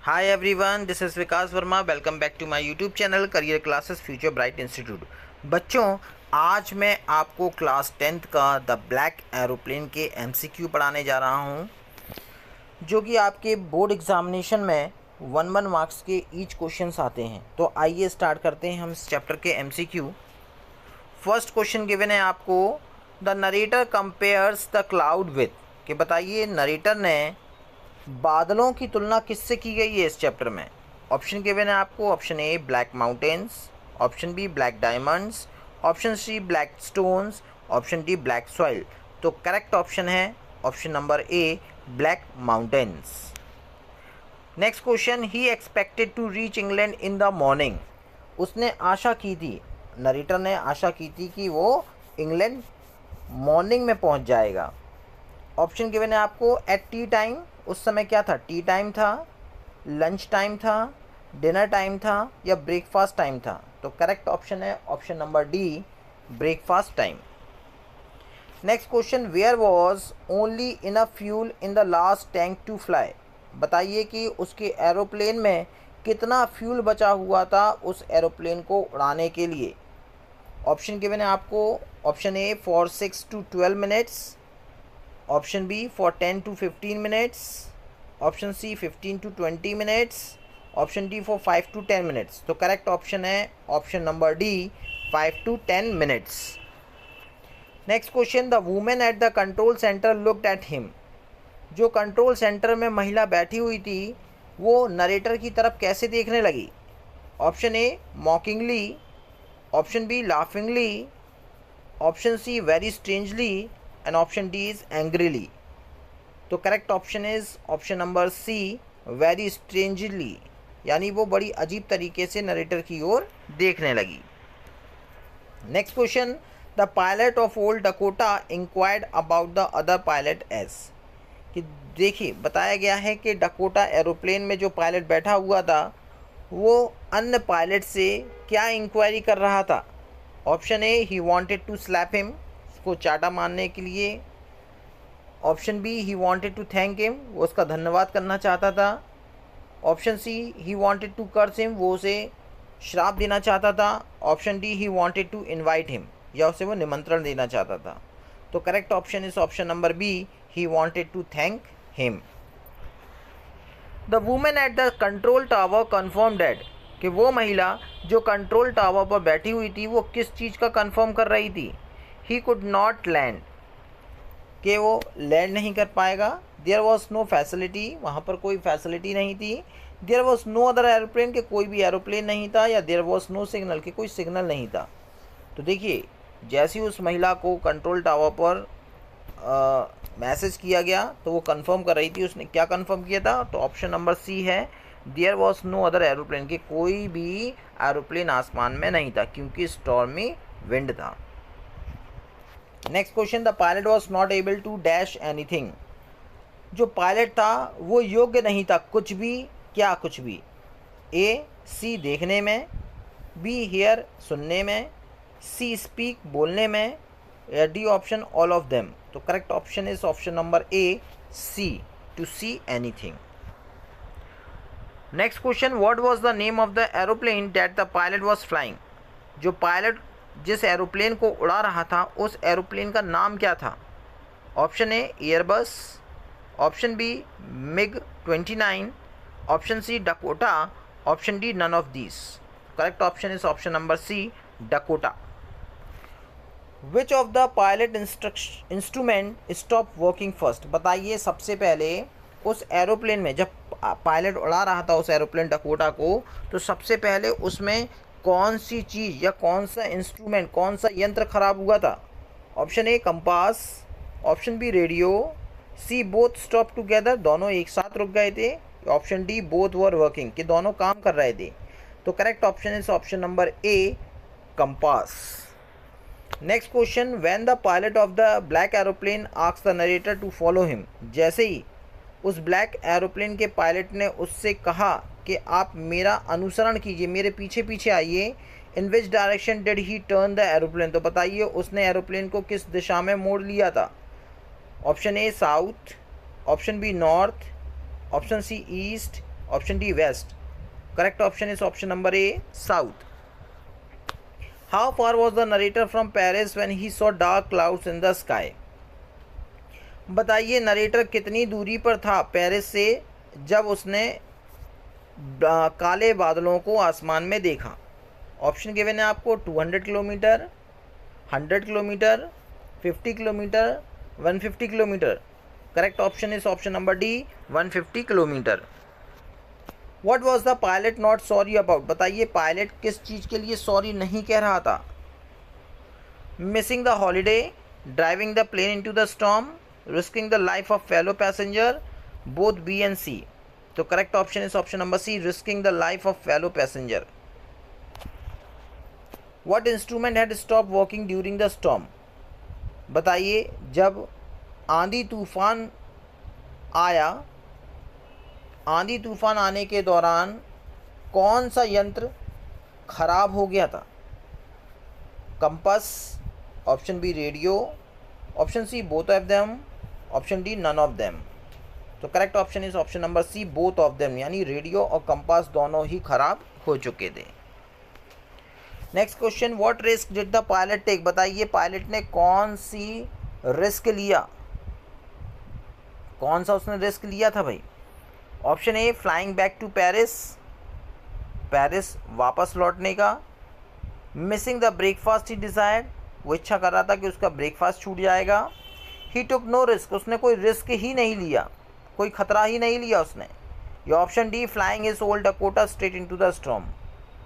Hi everyone, this is Vikas Verma. Welcome back to my YouTube channel career classes future bright institute. बच्चों, आज मैं आपको class 10th का the black aeroplane के MCQ पढ़ाने जा रहा हूं, जो कि आपके बोर्ड एग्जामिनेशन में 1 मार्क्स के ईच क्वेश्चंस आते हैं. तो आइए स्टार्ट करते हैं हम इस चैप्टर के MCQ. फर्स्ट क्वेश्चन गिवन है आपको, the narrator compares the cloud with. कि बताइए नरेटर ने बादलों की तुलना किससे की गई है इस चैप्टर में. ऑप्शन गिवन है आपको. Option A black mountains, option B black diamonds, option C black stones, option D black soil. तो करेक्ट ऑप्शन है option number A black mountains. Next question, he expected to reach England in the morning. उसने आशा की थी, narrator ने आशा की थी कि वो इंग्लैंड मॉर्निंग में पहुंच जाएगा. ऑप्शन गिवन है आपको. एट टी टाइम, उस समय क्या था, टी टाइम था, लंच टाइम था, डिनर टाइम था या ब्रेकफास्ट टाइम था. तो करेक्ट ऑप्शन है option number D breakfast time. Next question, where was only enough fuel in the last tank to fly. बताइए कि उसके एरोप्लेन में कितना फ्यूल बचा हुआ था उस एरोप्लेन को उड़ाने के लिए. ऑप्शन गिवन है आपको. Option A for 6 to 12 minutes, option B for 10 to 15 minutes, option C 15 to 20 minutes, option D for 5 to 10 minutes. तो करेक्ट ऑप्शन है option number D 5 to 10 minutes. Next question, the women at the control centre looked at him. जो control centre में महिला बैठी हुई थी वो narrator की तरफ कैसे देखने लगी. Option A mockingly, option B laughingly, option C very strangely and option D is angrily. तो correct option is option number C very strangely, यानी वो बड़ी अजीब तरीके से नरेटर की ओर देखने लगी. Next question, the pilot of old Dakota inquired about the other pilot age. कि देखिए बताया गया है कि डकोटा एरोप्लेन में जो पायलट बैठा हुआ था वो अन्य पायलट से क्या इंक्वायरी कर रहा था. Option A he wanted to slap him, उसको चाटा मारने के लिए. Option B he wanted to thank him, वो उसका धन्यवाद करना चाहता था. Option C he wanted to curse him, वो उसे श्राप देना चाहता था. Option D he wanted to invite him, या उसे वो निमंत्रण देना चाहता था. तो correct option is option number B he wanted to thank him. The women at the control tower confirmed. कि वो महिला जो कंट्रोल टावर पर बैठी हुई थी वो किस चीज़ का कन्फर्म कर रही थी. ही कुड नॉट लैंड, कि वो लैंड नहीं कर पाएगा. देयर वॉज नो फैसिलिटी, वहाँ पर कोई फैसिलिटी नहीं थी. There was no other aeroplane, के कोई भी एरोप्लेन नहीं था. या देयर वॉज नो सिग्नल, के कोई सिग्नल नहीं था. तो देखिए जैसे ही उस महिला को कंट्रोल टावर पर मैसेज किया गया तो वो कंफर्म कर रही थी. उसने क्या कंफर्म किया था, तो ऑप्शन नंबर सी है there was no other aeroplane, के कोई भी एरोप्लेन आसमान में नहीं था क्योंकि स्टॉर्मी विंड था. Next question, the pilot was not able to dash anything. जो पायलट था वो योग्य नहीं था कुछ भी. क्या कुछ भी. ए सी देखने में, बी हियर सुनने में, सी स्पीक बोलने में, या D option all of them. तो correct option is option number A see to see anything. Next question, what was the name of the aeroplane that the pilot was flying. जो pilot जिस aeroplane को उड़ा रहा था उस aeroplane का नाम क्या था. Option A Airbus, option B MiG 29, option C Dakota, option D none of these. Correct option is option number C Dakota. Which of the pilot instrument stop working first. बताइए सबसे पहले उस एरोप्लेन में जब पायलट उड़ा रहा था उस एरोप्लेन डकोटा को, तो सबसे पहले उसमें कौन सी चीज़ या कौन सा इंस्ट्रूमेंट, कौन सा यंत्र खराब हुआ था. Option A compass, option B radio, C both stop together, दोनों एक साथ रुक गए थे. Option D both were working, कि दोनों काम कर रहे थे. तो correct option is option number A compass. Next question, when the pilot of the black aeroplane asks the narrator to follow him. जैसे ही उस ब्लैक एरोप्लेन के पायलट ने उससे कहा कि आप मेरा अनुसरण कीजिए, मेरे पीछे पीछे आइए. In which direction did he turn the aeroplane. तो बताइए उसने एरोप्लेन को किस दिशा में मोड़ लिया था. Option A south, option B north, option C east option D west. Correct option is option number A south. How far was the narrator from Paris when he saw dark clouds in the sky. बताइए narrator कितनी दूरी पर था Paris से जब उसने काले बादलों को आसमान में देखा। ऑप्शन गिवन है आपको 200 kilometre, 100 kilometre, 50 kilometre, 150 kilometre. Correct option is option number D 150 kilometre. What was the pilot not sorry about? बताइए पायलट किस चीज़ के लिए सॉरी नहीं कह रहा था। Missing the holiday, driving the plane into the storm, risking the life of fellow passenger, both B and C. तो correct option is option number C, risking the life of fellow passenger. What instrument had stop working during the storm. बताइए जब आंधी तूफान आया, आंधी तूफान आने के दौरान कौन सा यंत्र खराब हो गया था। Compass, option B radio, option C both of them, option D none of them. तो correct option is option number C both of them, यानी रेडियो और कंपास दोनों ही खराब हो चुके थे। Next question, what risk did the pilot take. बताइए पायलट ने कौन सी रिस्क लिया, कौन सा उसने रिस्क लिया था भाई। Option A flying back to Paris, Paris वापस लौटने का। Missing the breakfast he decide, वो इच्छा कर रहा था कि उसका ब्रेकफास्ट छूट जाएगा। ही टुक नो रिस्क, उसने कोई रिस्क ही नहीं लिया, कोई खतरा ही नहीं लिया उसने। ये option D flying his old Dakota straight into the storm.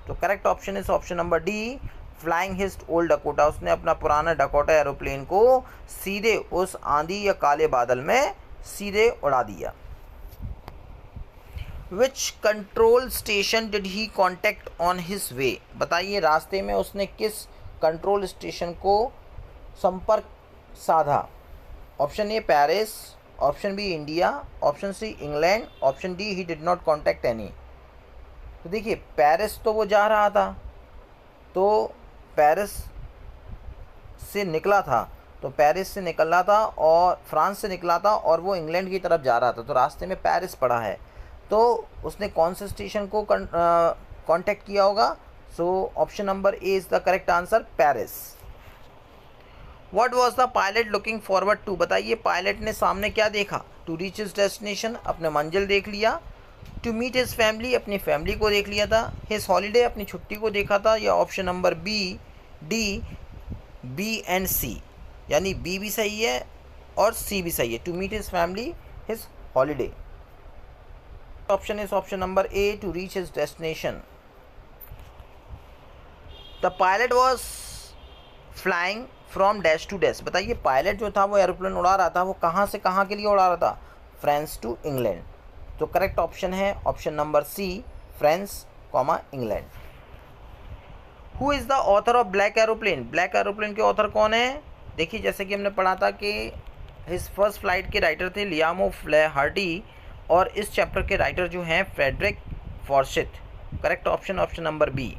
तो correct option is option number D flying his old Dakota, उसने अपना पुराना डकोटा एरोप्लेन को सीधे उस आंधी या काले बादल में सीधे उड़ा दिया। Which control station did he contact on his way. बताइए रास्ते में उसने किस कंट्रोल स्टेशन को संपर्क साधा। Option A Paris, option B India, option C England, option D he did not contact any. तो देखिए पेरिस तो वो जा रहा था, तो पेरिस से निकला था, तो पेरिस से निकला था और फ्रांस से निकला था और वो इंग्लैंड की तरफ जा रहा था, तो रास्ते में पेरिस पड़ा है, तो उसने कौन से स्टेशन को कांटेक्ट किया होगा। So option number A is the correct answer, Paris. What was the pilot looking forward to. बताइए पायलट ने सामने क्या देखा। टू रीच हिज डेस्टिनेशन, अपने मंजिल देख लिया। टू मीट हिज फैमिली, अपनी फैमिली को देख लिया था। हिज हॉलीडे, अपनी छुट्टी को देखा था। या option number B D B and C, यानी बी भी सही है और सी भी सही है। To meet his family, his holiday. Option is option number A, to reach his destination. The pilot was flying from dash to dash. बताइए pilot जो था वो एरोप्लेन उड़ा रहा था, वो कहाँ से कहाँ के लिए उड़ा रहा था। France to England. तो करेक्ट ऑप्शन है option number C, France comma England. Who is the author of black aeroplane. Black aeroplane के ऑथर कौन है। देखिए जैसे कि हमने पढ़ा था कि हिज फर्स्ट फ्लाइट के राइटर थे लियामो फ्लैहर्टी, और इस चैप्टर के राइटर जो हैं Frederick Forsyth. Correct option option number B.